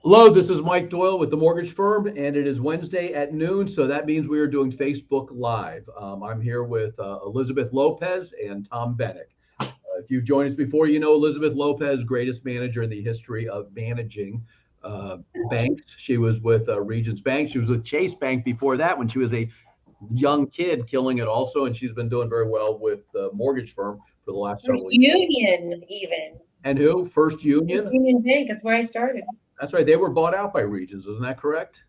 Hello, this is Mike Doyle with the mortgage firm, and it is Wednesday at noon, so that means we are doing Facebook Live. I'm here with Elizabeth Lopez and Tom Bennick. If you've joined us before, you know Elizabeth Lopez, greatest manager in the history of managing banks. She was with Regions Bank. She was with Chase Bank before that when she was a young kid, killing it also, and she's been doing very well with the mortgage firm for the last First several years. Union, even. And who? First First Union. Union Bank is where I started. That's right. They were bought out by Regions, isn't that correct?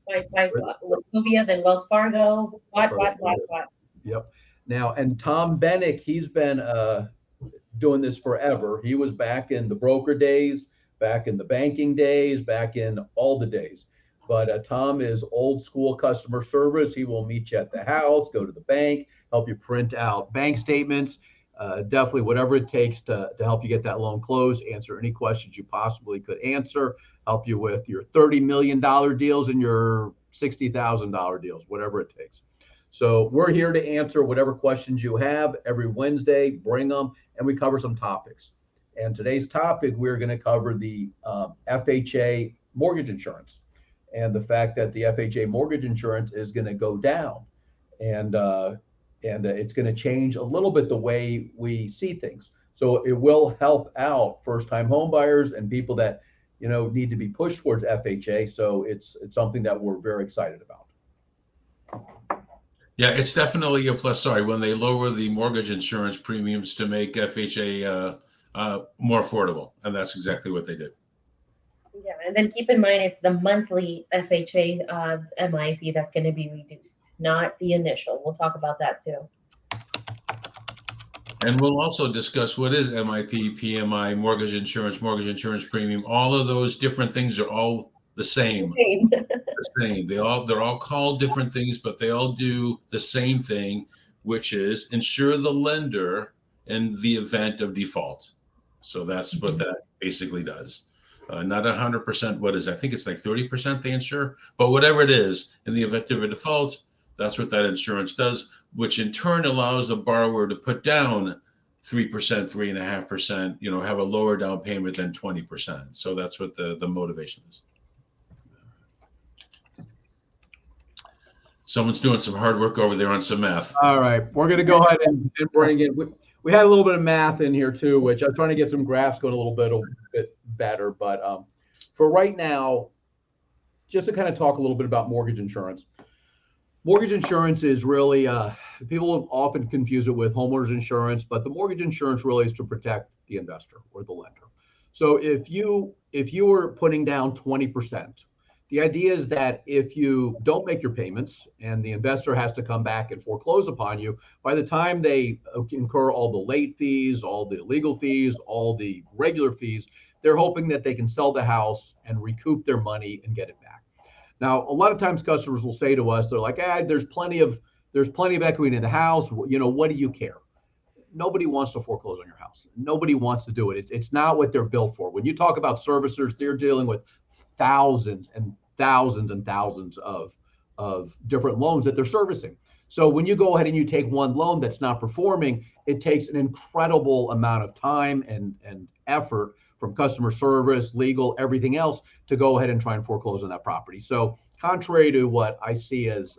By Wachovia, then Wells Fargo. What. Yep. Now, and Tom Bennick, he's been doing this forever. He was back in the broker days, back in the banking days, back in all the days. But Tom is old school customer service. He will meet you at the house, go to the bank, help you print out bank statements, definitely whatever it takes to help you get that loan closed, answer any questions you possibly could answer, help you with your $30 million deals and your $60,000 deals, whatever it takes. So we're here to answer whatever questions you have every Wednesday. Bring them, and we cover some topics. And today's topic, we're going to cover the FHA mortgage insurance and the fact that the FHA mortgage insurance is going to go down, and it's going to change a little bit the way we see things. So it will help out first-time home buyers and people that need to be pushed towards FHA. So it's something that we're very excited about. Yeah, it's definitely a plus. Sorry, when they lower the mortgage insurance premiums to make FHA more affordable, and that's exactly what they did. Yeah, and then keep in mind it's the monthly FHA MIP that's going to be reduced, not the initial. We'll talk about that too. And we'll also discuss what is MIP, PMI, mortgage insurance premium. All of those different things are all the same. The same. They're all called different things, but they all do the same thing, which is insure the lender in the event of default. So that's what that basically does. Not 100%. What is? I think it's like 30% they insure, but whatever it is, in the event of a default, that's what that insurance does, which in turn allows the borrower to put down 3%, 3.5%. Have a lower down payment than 20%. So that's what the motivation is. Someone's doing some hard work over there on some math. All right, we're going to go ahead and bring in. We had a little bit of math in here too, which I'm trying to get some graphs going a bit better. But for right now, just to kind of talk a little bit about mortgage insurance. Mortgage insurance is really people often confuse it with homeowners insurance, but the mortgage insurance really is to protect the investor or the lender. So if you were putting down 20%. The idea is that if you don't make your payments and the investor has to come back and foreclose upon you, by the time they incur all the late fees, all the legal fees, all the regular fees, they're hoping that they can sell the house and recoup their money and get it back. Now, a lot of times customers will say to us, they're like, there's plenty of equity in the house. What do you care? Nobody wants to foreclose on your house. Nobody wants to do it. It's not what they're built for. When you talk about servicers, they're dealing with thousands and thousands and thousands of different loans that they're servicing. So when you go ahead and you take one loan that's not performing, it takes an incredible amount of time and effort from customer service, legal, everything else to go ahead and try and foreclose on that property. So contrary to what I see as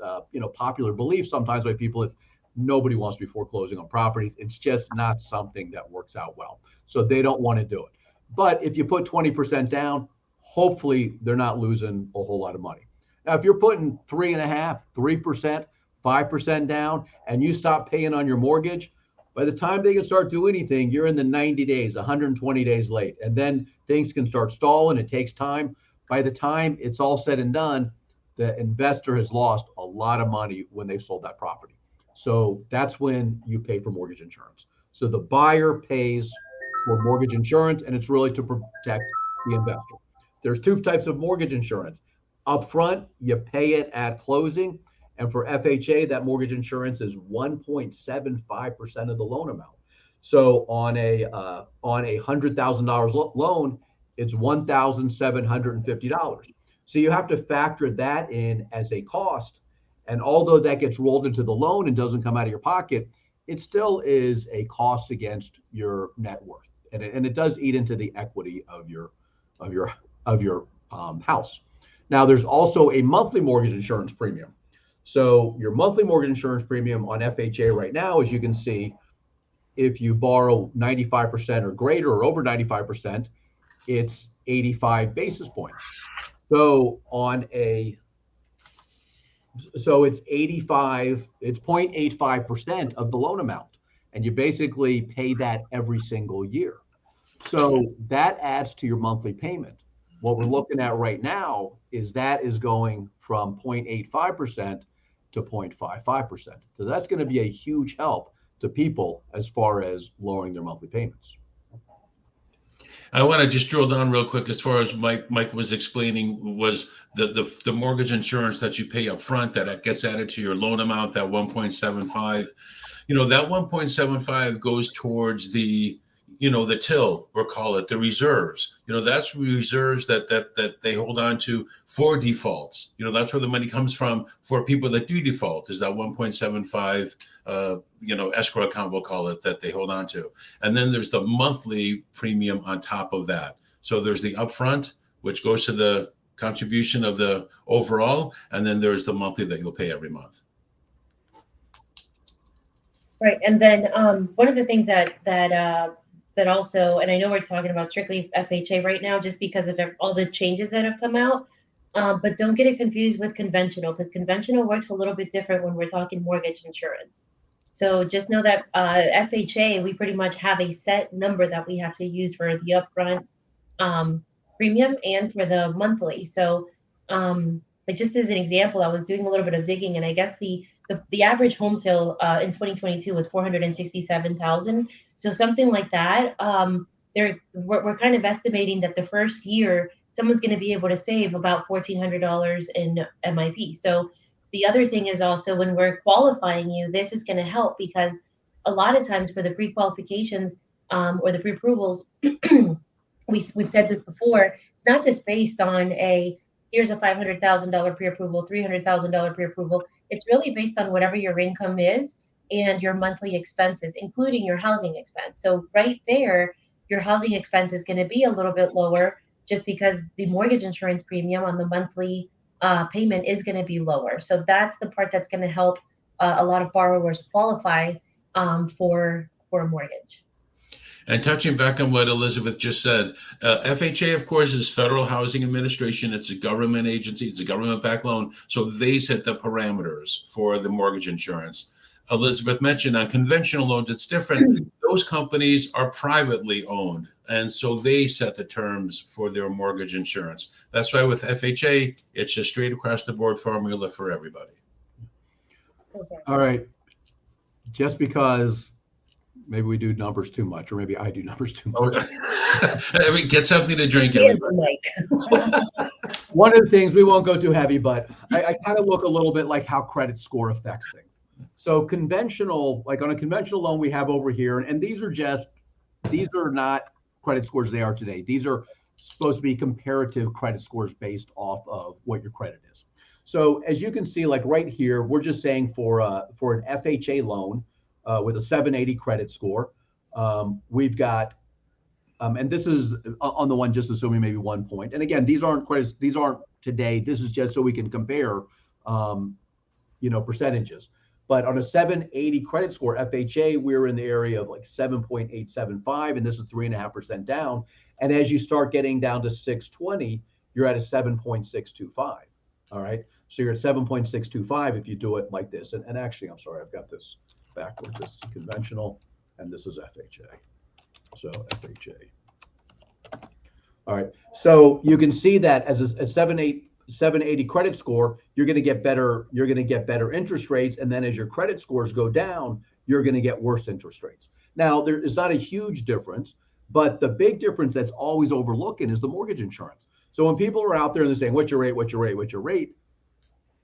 popular belief sometimes by people is nobody wants to be foreclosing on properties. It's just not something that works out well. So they don't want to do it. But if you put 20% down, hopefully they're not losing a whole lot of money. Now, if you're putting 3.5%, 3%, 5% down, and you stop paying on your mortgage, by the time they can start doing anything, you're in the 90 days, 120 days late. And then things can start stalling. It takes time. By the time it's all said and done, the investor has lost a lot of money when they sold that property. So that's when you pay for mortgage insurance. So the buyer pays for mortgage insurance, and it's really to protect the investor. There's two types of mortgage insurance. Upfront, you pay it at closing. And for FHA, that mortgage insurance is 1.75% of the loan amount. So on a $100,000 loan, it's $1,750. So you have to factor that in as a cost. And although that gets rolled into the loan and doesn't come out of your pocket, it still is a cost against your net worth, and it does eat into the equity of your house. Now, there's also a monthly mortgage insurance premium. So your monthly mortgage insurance premium on FHA right now, as you can see, if you borrow 95% or greater or over 95%, it's 85 basis points. So it's 85, it's 0.85% of the loan amount. And you basically pay that every single year. So that adds to your monthly payment. What we're looking at right now is that is going from 0.85% to 0.55%. So that's going to be a huge help to people as far as lowering their monthly payments. I want to just drill down real quick as far as Mike was explaining was the mortgage insurance that you pay up front that gets added to your loan amount, that 1.75. That 1.75 goes towards the till, or call it the reserves. That's reserves that they hold on to for defaults. That's where the money comes from for people that do default, is that 1.75 escrow account, we'll call it, that they hold on to. And then there's the monthly premium on top of that. So there's the upfront, which goes to the contribution of the overall, and then there's the monthly that you'll pay every month. Right. And then one of the things that also, and I know we're talking about strictly FHA right now, just because of all the changes that have come out, but don't get it confused with conventional, because conventional works a little bit different when we're talking mortgage insurance. So just know that FHA, we pretty much have a set number that we have to use for the upfront premium and for the monthly. So like just as an example, I was doing a little bit of digging, and I guess the average home sale in 2022 was 467,000. So something like that. We're kind of estimating that the first year someone's going to be able to save about $1,400 in MIP. So the other thing is also, when we're qualifying you, this is going to help, because a lot of times for the pre-qualifications or the pre-approvals, we've said this before, it's not just based on here's a $500,000 pre-approval, $300,000 pre-approval. It's really based on whatever your income is and your monthly expenses, including your housing expense. So right there, your housing expense is going to be a little bit lower, just because the mortgage insurance premium on the monthly payment is going to be lower. So that's the part that's going to help a lot of borrowers qualify for a mortgage. And touching back on what Elizabeth just said, FHA, of course, is Federal Housing Administration. It's a government agency. It's a government-backed loan. So they set the parameters for the mortgage insurance. Elizabeth mentioned on conventional loans, it's different. Those companies are privately owned, and so they set the terms for their mortgage insurance. That's why with FHA, it's just straight across the board formula for everybody. Okay. All right. Just because maybe we do numbers too much, or maybe I do numbers too much. I mean, get something to drink, everybody. One of the things, we won't go too heavy, but I kind of look a little bit like how credit score affects things. So conventional, like on a conventional loan we have over here, and these are not credit scores they are today. These are supposed to be comparative credit scores based off of what your credit is. So as you can see, like right here, we're just saying for an FHA loan with a 780 credit score, we've got, and this is on the one just assuming maybe 1 point. And again, these aren't today. This is just so we can compare, percentages. But on a 780 credit score FHA, we're in the area of like 7.875, and this is 3.5% down. And as you start getting down to 620, you're at a 7.625. All right. So you're at 7.625 if you do it like this. And actually, I'm sorry, I've got this backwards. This is conventional, and this is FHA. So FHA. All right. So you can see that as a 780 credit score, you're going to get better interest rates, and then as your credit scores go down, you're going to get worse interest rates. Now, there is not a huge difference, but the big difference that's always overlooking is the mortgage insurance. So when people are out there and they're saying, "What's your rate? What's your rate? What's your rate?"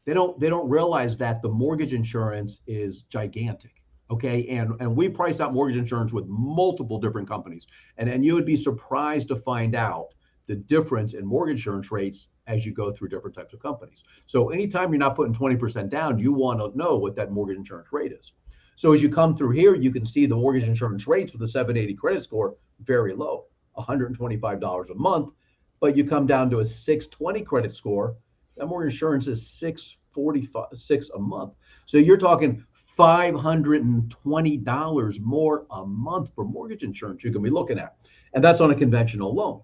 They don't realize that the mortgage insurance is gigantic. Okay, and we price out mortgage insurance with multiple different companies, and you would be surprised to find out the difference in mortgage insurance rates as you go through different types of companies. So anytime you're not putting 20% down, you want to know what that mortgage insurance rate is. So as you come through here, you can see the mortgage insurance rates with a 780 credit score, very low, $125 a month. but you come down to a 620 credit score, that mortgage insurance is 646 a month. So you're talking $520 more a month for mortgage insurance you can be looking at. And that's on a conventional loan.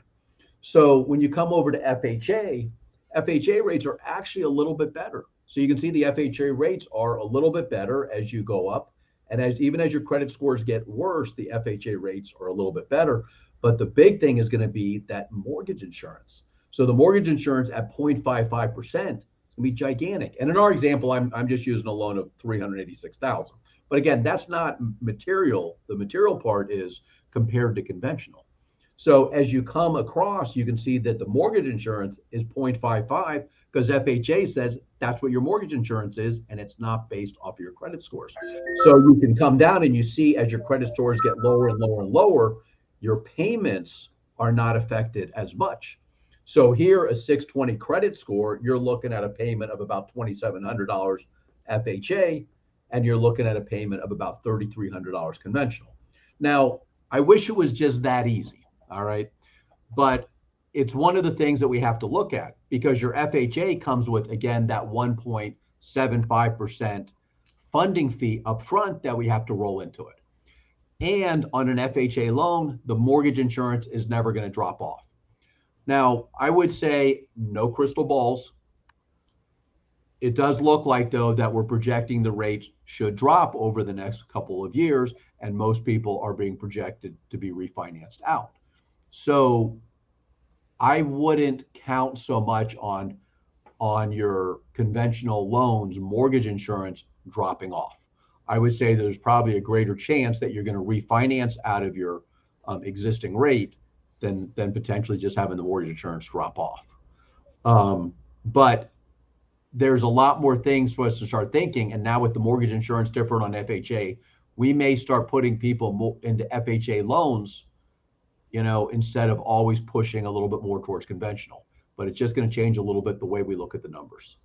So when you come over to FHA rates are actually a little bit better. So you can see the FHA rates are a little bit better as you go up. And even as your credit scores get worse, the FHA rates are a little bit better. But the big thing is going to be that mortgage insurance. So the mortgage insurance at 0.55% can be gigantic. And in our example, I'm just using a loan of $386,000. But again, that's not material. The material part is compared to conventional. So as you come across, you can see that the mortgage insurance is 0.55 because FHA says that's what your mortgage insurance is, and it's not based off of your credit scores. So you can come down and you see as your credit scores get lower and lower and lower, your payments are not affected as much. So here, a 620 credit score, you're looking at a payment of about $2,700 FHA, and you're looking at a payment of about $3,300 conventional. Now, I wish it was just that easy. All right. But it's one of the things that we have to look at because your FHA comes with, again, that 1.75% funding fee up front that we have to roll into it. And on an FHA loan, the mortgage insurance is never going to drop off. Now, I would say no crystal balls. It does look like, though, that we're projecting the rates should drop over the next couple of years, and most people are being projected to be refinanced out. So I wouldn't count so much on your conventional loans, mortgage insurance dropping off. I would say there's probably a greater chance that you're going to refinance out of your existing rate than potentially just having the mortgage insurance drop off. But there's a lot more things for us to start thinking. And now with the mortgage insurance different on FHA, we may start putting people into FHA loans, instead of always pushing a little bit more towards conventional. But it's just going to change a little bit the way we look at the numbers.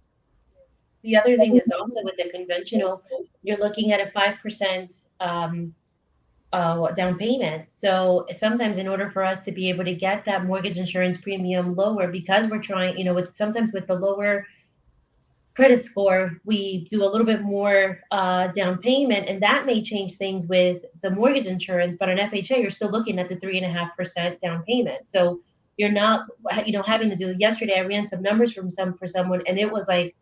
The other thing is also with the conventional, you're looking at a 5% down payment. So sometimes in order for us to be able to get that mortgage insurance premium lower, because we're trying, sometimes with the lower credit score, we do a little bit more down payment, and that may change things with the mortgage insurance. But on FHA, you're still looking at the 3.5% down payment. So you're not, having to do. Yesterday, I ran some numbers for someone, and it was like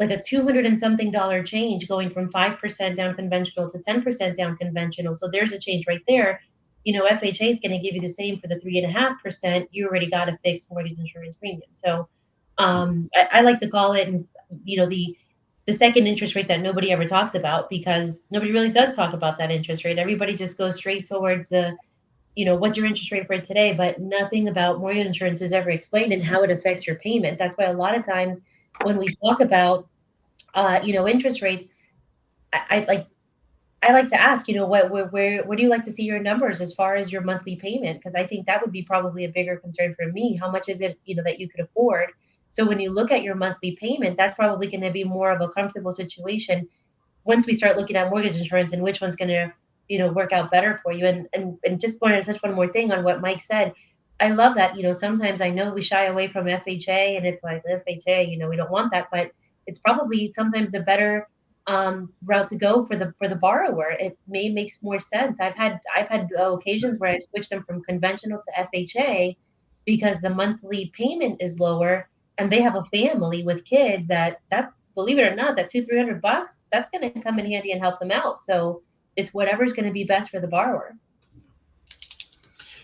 a $200 and something change going from 5% down conventional to 10% down conventional. So there's a change right there. FHA is going to give you the same for the 3.5%. You already got a fixed mortgage insurance premium. So I like to call it, the second interest rate that nobody ever talks about, because nobody really does talk about that interest rate. Everybody just goes straight towards the, what's your interest rate for today, but nothing about mortgage insurance is ever explained and how it affects your payment. That's why a lot of times when we talk about, interest rates, I like to ask, where do you like to see your numbers as far as your monthly payment? Because I think that would be probably a bigger concern for me. How much is it, that you could afford? So when you look at your monthly payment, that's probably going to be more of a comfortable situation once we start looking at mortgage insurance and which one's going to, work out better for you. And just wanted to touch one more thing on what Mike said. I love that, sometimes I know we shy away from FHA and it's like FHA, we don't want that, but it's probably sometimes the better route to go for the borrower. It may makes more sense. I've had occasions where I switched them from conventional to FHA because the monthly payment is lower, and they have a family with kids that's, believe it or not, that $200-300 that's going to come in handy and help them out. So it's whatever's going to be best for the borrower.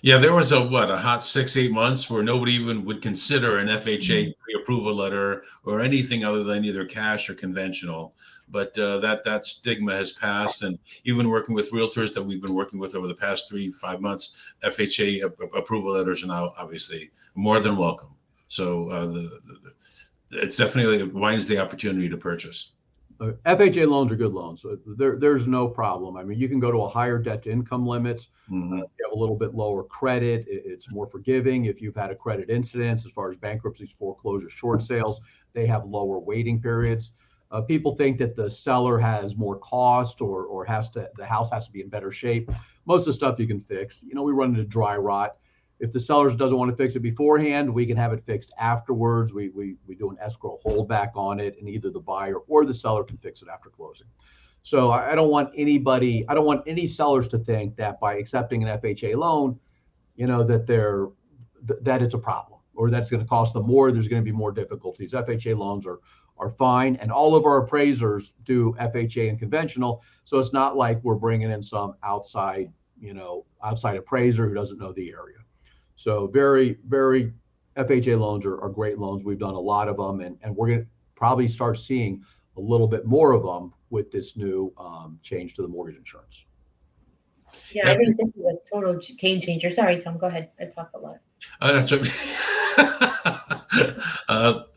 Yeah, there was a hot 6-8 months where nobody even would consider an FHA pre-approval letter or anything other than either cash or conventional. But that stigma has passed, and even working with realtors that we've been working with over the past 3-5 months, FHA approval letters are now obviously more than welcome. So it's definitely widens the opportunity to purchase. FHA loans are good loans. So there's no problem. I mean, you can go to a higher debt to income limits. You have a little bit lower credit. It's more forgiving. If you've had a credit incident, as far as bankruptcies, foreclosures, short sales, they have lower waiting periods. People think that the seller has more cost or the house has to be in better shape. Most of the stuff you can fix. We run into dry rot. If the seller doesn't want to fix it beforehand, we can have it fixed afterwards. We do an escrow holdback on it, and either the buyer or the seller can fix it after closing. So I don't want any sellers to think that by accepting an FHA loan, that it's a problem, or that's going to cost them more. There's going to be more difficulties. FHA loans are fine, and all of our appraisers do FHA and conventional. So it's not like we're bringing in some outside appraiser who doesn't know the area. So very, very FHA loans are great loans. We've done a lot of them, and we're going to probably start seeing a little bit more of them with this new change to the mortgage insurance. Yeah, I think this is a total game changer. Sorry, Tom, go ahead. I talked a lot.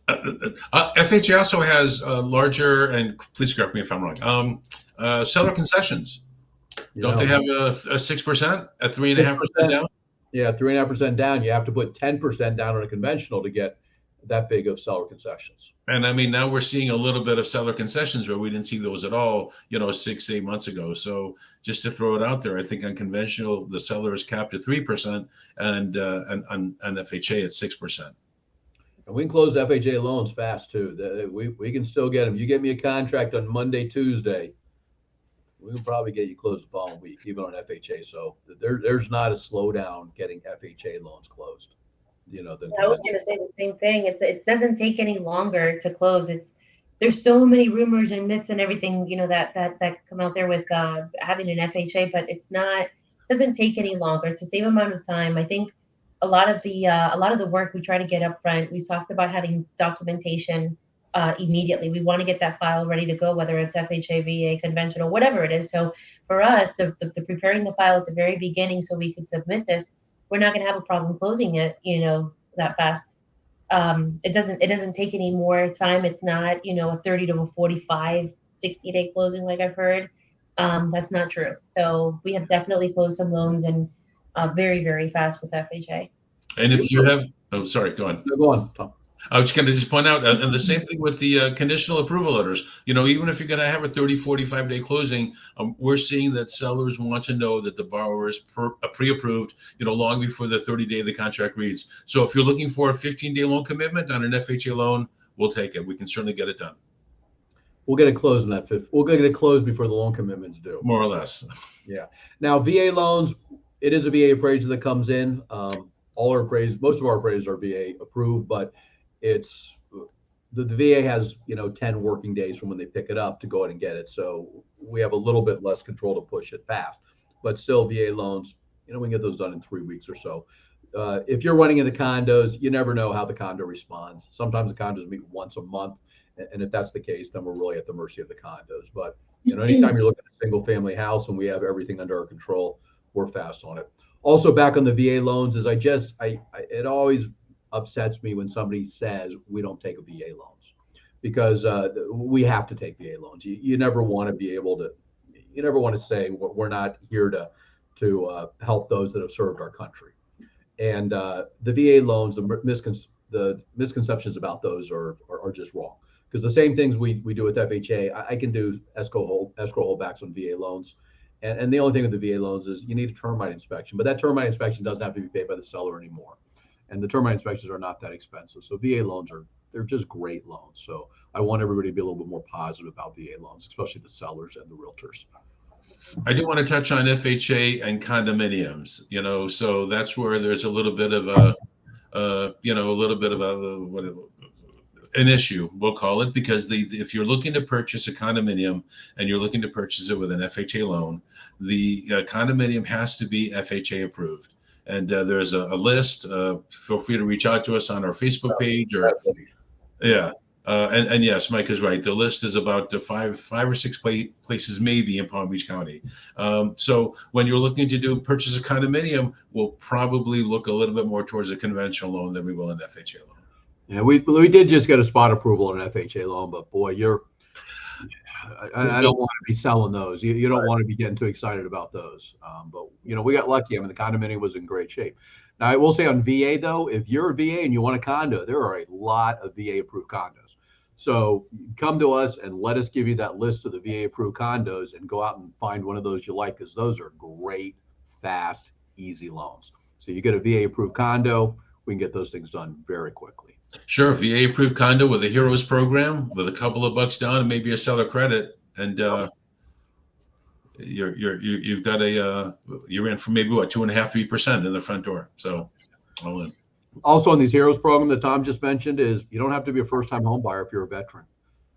FHA also has larger, and please correct me if I'm wrong, seller concessions. Don't they have a 6%, a 3.5% down? Yeah, 3.5% down. You have to put 10% down on a conventional to get that big of seller concessions. And I mean, now we're seeing a little bit of seller concessions where we didn't see those at all, 6-8 months ago. So just to throw it out there, I think on conventional, the seller is capped at 3% and on FHA at 6%. And we can close FHA loans fast too. We can still get them. You get me a contract on Monday, Tuesday, we can probably get you closed the following week, even on FHA. So there's not a slowdown getting FHA loans closed. I was going to say the same thing. It doesn't take any longer to close. There's so many rumors and myths and everything, that come out there with having an FHA, but doesn't take any longer. It's the same amount of time. I think a lot of the work we try to get up front. We've talked about having documentation immediately. We want to get that file ready to go, whether it's FHA, VA, conventional, whatever it is. So for us, the preparing the file at the very beginning so we could submit this, we're not going to have a problem closing it, that fast. It doesn't take any more time. It's not, a 30 to a 45, 60-day closing like I've heard. That's not true. So we have definitely closed some loans and very, very fast with FHA. And if you have, sorry, go on. No, go on, Tom. I was going to just point out, and the same thing with the conditional approval letters. Even if you're going to have a 30, 45-day closing, we're seeing that sellers want to know that the borrower is pre-approved, long before the 30-day of the contract reads. So if you're looking for a 15-day loan commitment on an FHA loan, we'll take it. We can certainly get it done. We'll get it closed in that fifth. We'll get it closed before the loan commitments due. More or less. Yeah. Now, VA loans, it is a VA appraiser that comes in. Most of our appraisers are VA approved, but it's the VA has 10 working days from when they pick it up to go ahead and get it. So we have a little bit less control to push it fast, but still VA loans, we can get those done in 3 weeks or so. If you're running into condos, you never know how the condo responds. Sometimes the condos meet once a month, and if that's the case, then we're really at the mercy of the condos. But anytime you're looking at a single family house and we have everything under our control, we're fast on it. Also, back on the VA loans, is it always upsets me when somebody says we don't take VA loans, because we have to take VA loans. You never want to be able to, you never want to say we're not here to help those that have served our country. And the VA loans, the misconceptions about those are just wrong, because the same things we do with FHA, I can do escrow holdbacks on VA loans. And the only thing with the VA loans is you need a termite inspection, but that termite inspection doesn't have to be paid by the seller anymore. And the termite inspections are not that expensive. So VA loans they're just great loans. So I want everybody to be a little bit more positive about VA loans, especially the sellers and the realtors. I do want to touch on FHA and condominiums, so that's where there's a little bit of an issue, we'll call it, because if you're looking to purchase a condominium and you're looking to purchase it with an FHA loan, the condominium has to be FHA approved. And there's a list. Feel free to reach out to us on our Facebook page, and yes, Mike is right. The list is about five or six places maybe in Palm Beach County. So when you're looking to purchase a condominium, we'll probably look a little bit more towards a conventional loan than we will an FHA loan. Yeah, we did just get a spot approval on an FHA loan, but boy, I don't want to be selling those. You don't want to be getting too excited about those. But we got lucky. I mean, the condominium was in great shape. Now, I will say on VA though, if you're a VA and you want a condo, there are a lot of VA approved condos. So come to us and let us give you that list of the VA approved condos and go out and find one of those you like, because those are great, fast, easy loans. So you get a VA approved condo, we can get those things done very quickly. Sure, VA approved condo with a Heroes program with a couple of bucks down and maybe a seller credit, and you've got you're in for maybe what 2.5-3% in the front door. So all in. Also on these Heroes program that Tom just mentioned is you don't have to be a first-time home buyer if you're a veteran.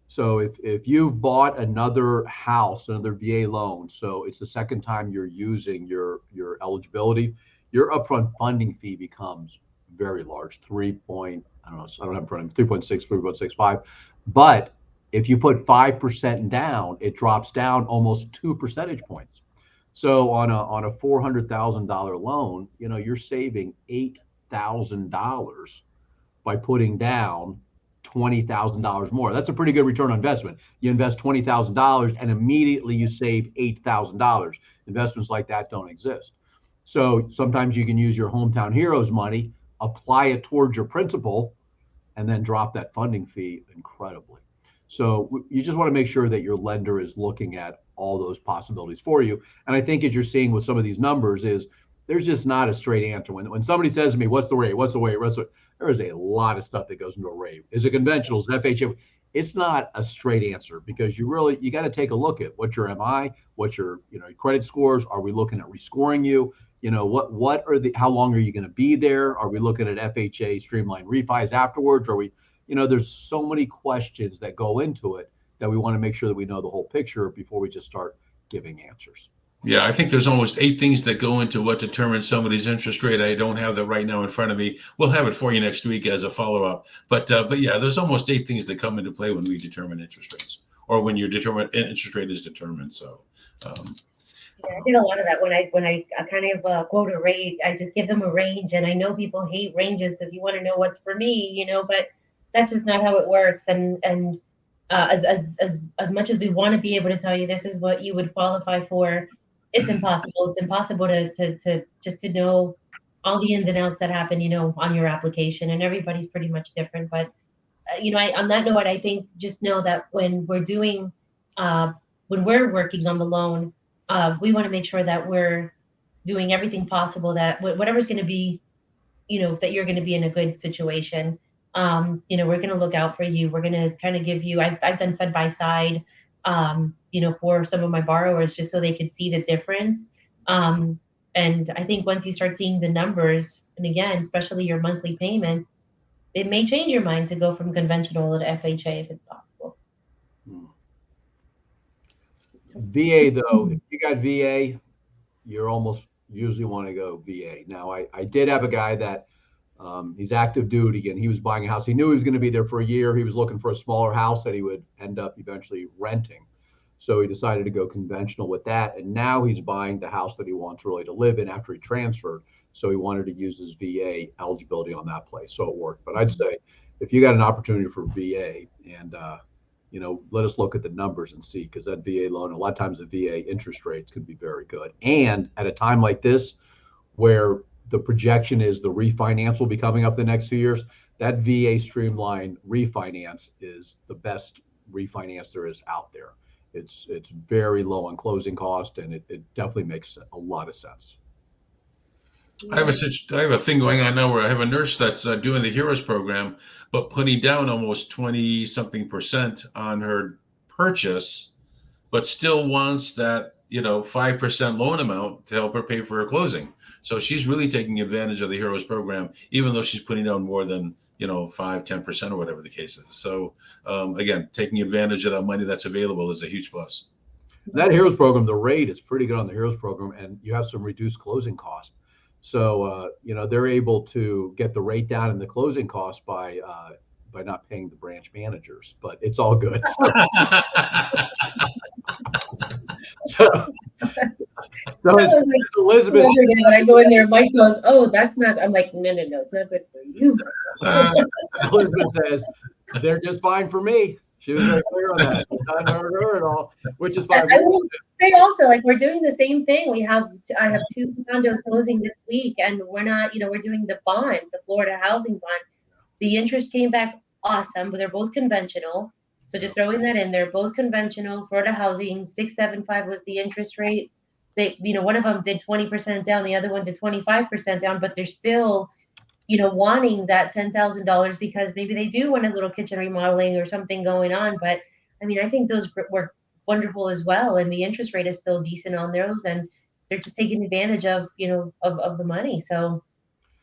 So if you've bought another house, another VA loan, so it's the second time you're using your eligibility, your upfront funding fee becomes very large, I don't know, I don't have in front of me, 3.6, 3.65. But if you put 5% down, it drops down almost 2 percentage points. So on a $400,000 loan, you're saving $8,000 by putting down $20,000 more. That's a pretty good return on investment. You invest $20,000 and immediately you save $8,000. Investments like that don't exist. So sometimes you can use your Hometown Heroes money, apply it towards your principal, and then drop that funding fee incredibly. So you just want to make sure that your lender is looking at all those possibilities for you. And I think as you're seeing with some of these numbers is there's just not a straight answer. When somebody says to me, what's the rate? There is a lot of stuff that goes into a rate. Is it conventional? Is it FHA? It's not a straight answer because you got to take a look at what's your MI, what's your credit scores. Are we looking at rescoring you? How long are you going to be there? Are we looking at FHA streamlined refis afterwards? Are we, there's so many questions that go into it that we want to make sure that we know the whole picture before we just start giving answers. Yeah, I think there's almost 8 things that go into what determines somebody's interest rate. I don't have that right now in front of me. We'll have it for you next week as a follow-up. But yeah, there's almost 8 things that come into play when we determine interest rates, or when your interest rate is determined. So. Yeah, I did a lot of that when I kind of quote a rate. I just give them a range, and I know people hate ranges because you want to know what's for me, but that's just not how it works. And as much as we want to be able to tell you this is what you would qualify for, it's impossible. It's impossible to just to know all the ins and outs that happen, on your application, and everybody's pretty much different. But on that note, I think just know that when we're working on the loan, we want to make sure that we're doing everything possible that whatever's going to be, that you're going to be in a good situation. We're going to look out for you. We're going to kind of give you, I've done side by side, for some of my borrowers just so they could see the difference. And I think once you start seeing the numbers, and again, especially your monthly payments, it may change your mind to go from conventional to FHA if it's possible. VA though, if you got VA, you're almost usually want to go VA. Now I did have a guy that he's active duty and he was buying a house. He knew he was going to be there for a year. He was looking for a smaller house that he would end up eventually renting. So he decided to go conventional with that. And now he's buying the house that he wants really to live in after he transferred. So he wanted to use his VA eligibility on that place. So it worked. But I'd say if you got an opportunity for VA and, let us look at the numbers and see, because that VA loan, a lot of times the VA interest rates could be very good. And at a time like this, where the projection is the refinance will be coming up the next 2 years, that VA streamlined refinance is the best refinance there is out there. It's very low on closing cost, and it definitely makes a lot of sense. I have a thing going on now where I have a nurse that's doing the Heroes program, but putting down almost 20-something% on her purchase, but still wants that 5% loan amount to help her pay for her closing. So she's really taking advantage of the Heroes program, even though she's putting down more than 5-10% or whatever the case is. So again, taking advantage of that money that's available is a huge plus. That Heroes program, the rate is pretty good on the Heroes program, and you have some reduced closing costs. So they're able to get the rate down and the closing costs by not paying the branch managers, but it's all good. So Elizabeth, when I go in there, Mike goes, "Oh, that's not." I'm like, "No, it's not good for you." Elizabeth says they're just fine for me. She was very clear on that. It's not hurt her at all, which is fine. I will say also, we're doing the same thing. I have 2 condos closing this week, and we're not, we're doing the bond, the Florida housing bond. The interest came back awesome, but they're both conventional. So just throwing that in there, both conventional. Florida housing 6.75 was the interest rate. one of them did 20% down, the other one did 25% down, but they're still, wanting that $10,000 because maybe they do want a little kitchen remodeling or something going on. But I mean, I think those were wonderful as well, and the interest rate is still decent on those, and they're just taking advantage of, of the money. So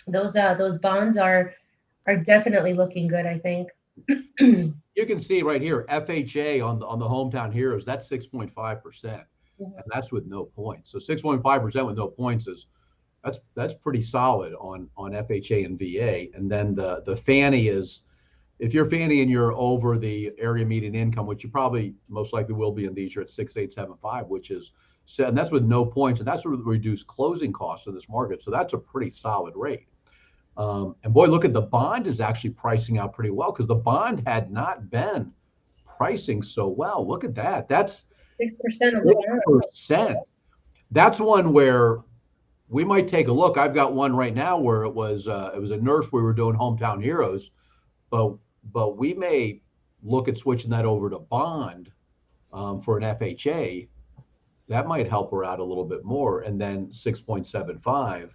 those bonds are definitely looking good, I think. You can see right here, FHA on the Hometown Heroes, that's 6.5%, and that's with no points. So 6.5% with no points is that's pretty solid on FHA and VA. And then the Fannie is, if you're Fannie and you're over the area median income, which you probably most likely will be in these, you're at 6.875, which is, and that's with no points, and that's with reduced closing costs in this market. So that's a pretty solid rate. And boy, look at the bond is actually pricing out pretty well, because the bond had not been pricing so well. Look at that. That's 6% of the bond. 6%. That's one where we might take a look. I've got one right now where it was a nurse. We were doing Hometown Heroes, but we may look at switching that over to bond for an FHA. That might help her out a little bit more. And then 6.75.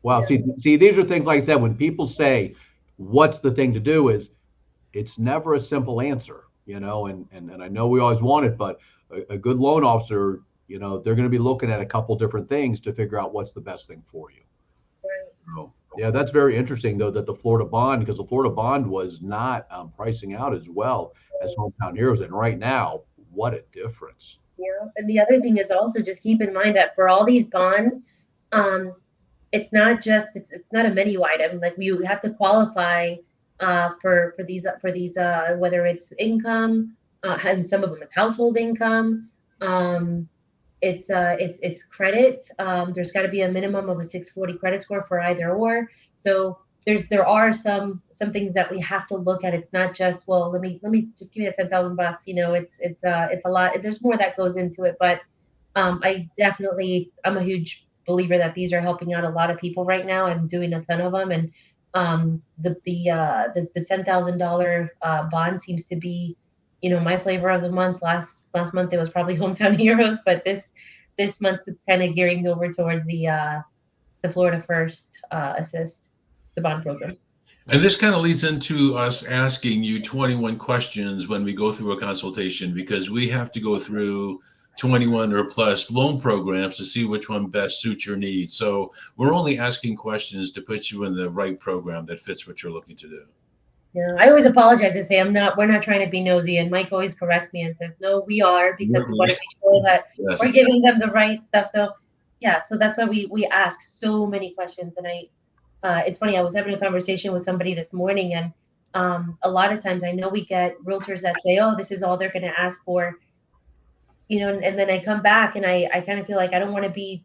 Wow. See, these are things, like I said, when people say, what's the thing to do, is it's never a simple answer, and I know we always want it, but a good loan officer, they're going to be looking at a couple different things to figure out what's the best thing for you. Right. So, yeah, that's very interesting, though, that the Florida bond, because the Florida bond was not pricing out as well as Hometown Heroes. And right now, what a difference. Yeah. And the other thing is also just keep in mind that for all these bonds, it's not just it's not a menu item. Like, we have to qualify for these whether it's income, and some of them it's household income. It's credit. There's got to be a minimum of a 640 credit score for either or. So there are some things that we have to look at. It's not just, well, let me just give you that $10,000. It's a lot. There's more that goes into it, but I'm a huge believer that these are helping out a lot of people right now. I'm doing a ton of them, and the $10,000 bond seems to be, my flavor of the month. Last month it was probably Hometown Heroes, but this month it's kind of gearing over towards the Florida First Assist, the bond program. And this kind of leads into us asking you 21 questions when we go through a consultation, because we have to go through 21 or plus loan programs to see which one best suits your needs. So we're only asking questions to put you in the right program that fits what you're looking to do. Yeah, I always apologize. I say we're not trying to be nosy, and Mike always corrects me and says, no, we are, because we want to make sure that we're giving them the right stuff. So yeah, so that's why we ask so many questions. And it's funny, I was having a conversation with somebody this morning, and a lot of times I know we get realtors that say, oh, this is all they're going to ask for, and then I come back and I kind of feel like I don't want to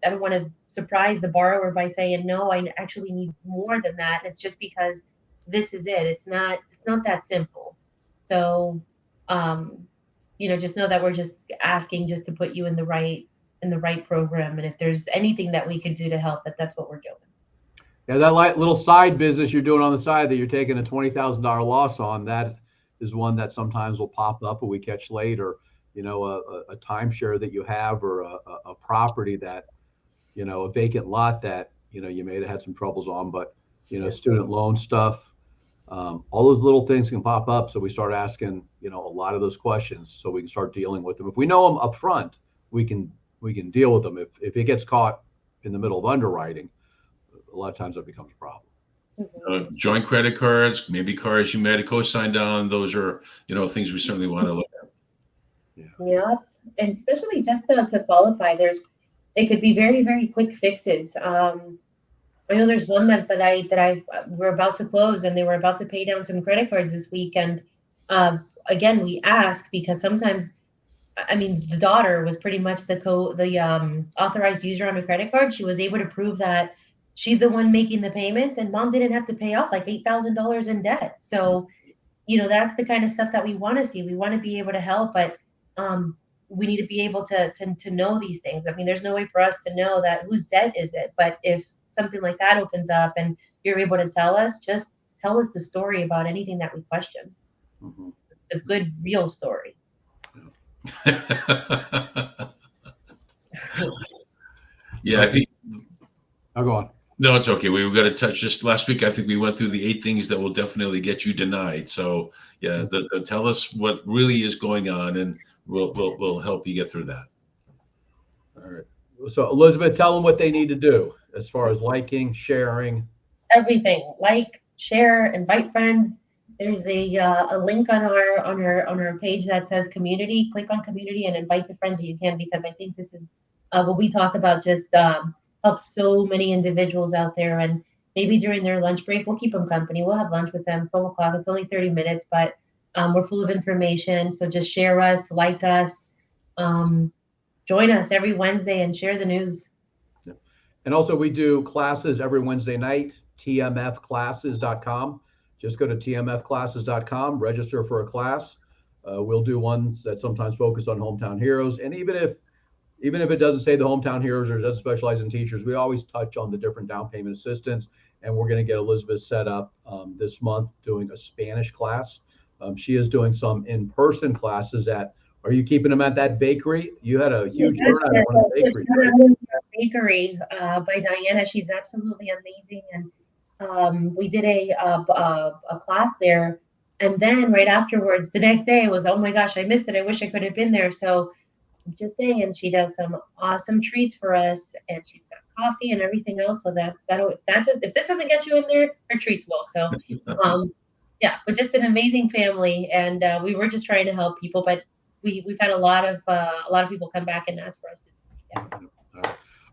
surprise the borrower by saying, no, I actually need more than that. And it's just because this is it. It's not that simple. So, just know that we're just asking just to put you in the right program. And if there's anything that we could do to help, that's what we're doing. Yeah, that little side business you're doing on the side that you're taking a $20,000 loss on, that is one that sometimes will pop up and we catch late, or a timeshare that you have, or a property that, a vacant lot that, you may have had some troubles on, but, student loan stuff, all those little things can pop up. So we start asking, a lot of those questions so we can start dealing with them. If we know them up front, we can deal with them. If it gets caught in the middle of underwriting, a lot of times that becomes a problem. Joint credit cards, maybe cars you met a co-signed on, those are, things we certainly want to look at. Yeah. And especially just to qualify, it could be very, very quick fixes. I know there's one that we're about to close, and they were about to pay down some credit cards this week. And again, we ask because sometimes, I mean, the daughter was pretty much the authorized user on a credit card. She was able to prove that she's the one making the payments, and mom didn't have to pay off like $8,000 in debt. So, that's the kind of stuff that we want to see. We want to be able to help, but we need to be able to know these things. I mean, there's no way for us to know that whose debt is it, but if something like that opens up and you're able to tell us, just tell us the story about anything that we question. Mm-hmm. The good, real story. Yeah, I think. I'll go on. No, it's okay. We were going to touch just last week. I think we went through the 8 things that will definitely get you denied. So yeah, tell us what really is going on, and we'll help you get through that. All right. So Elizabeth, tell them what they need to do as far as liking, sharing. Everything. Like, share, invite friends. There's a link on our page that says community. Click on community and invite the friends that you can, because I think this is what we talk about just helps so many individuals out there. And maybe during their lunch break, we'll keep them company. We'll have lunch with them, 12 o'clock. It's only 30 minutes, but we're full of information. So just share us, like us, join us every Wednesday and share the news. And also we do classes every Wednesday night, tmfclasses.com. Just go to tmfclasses.com, register for a class. We'll do ones that sometimes focus on hometown heroes. And even if it doesn't say the hometown heroes or doesn't specialize in teachers, we always touch on the different down payment assistance. And we're going to get Elizabeth set up this month doing a Spanish class. She is doing some in-person classes are you keeping them at that bakery? You had a huge turnout at one of the bakeries. Bakery by Diana. She's absolutely amazing. And we did a class there. And then right afterwards, the next day, it was, oh my gosh, I missed it. I wish I could have been there. So I'm just saying, she does some awesome treats for us, and she's got coffee and everything else. So if this doesn't get you in there, her treats will. So yeah, but just an amazing family. And we were just trying to help people, but we've had a lot of people come back and ask for us. Yeah.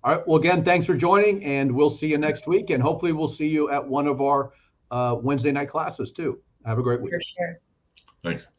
All right. Well, again, thanks for joining, and we'll see you next week. And hopefully we'll see you at one of our Wednesday night classes too. Have a great week. For sure. Thanks.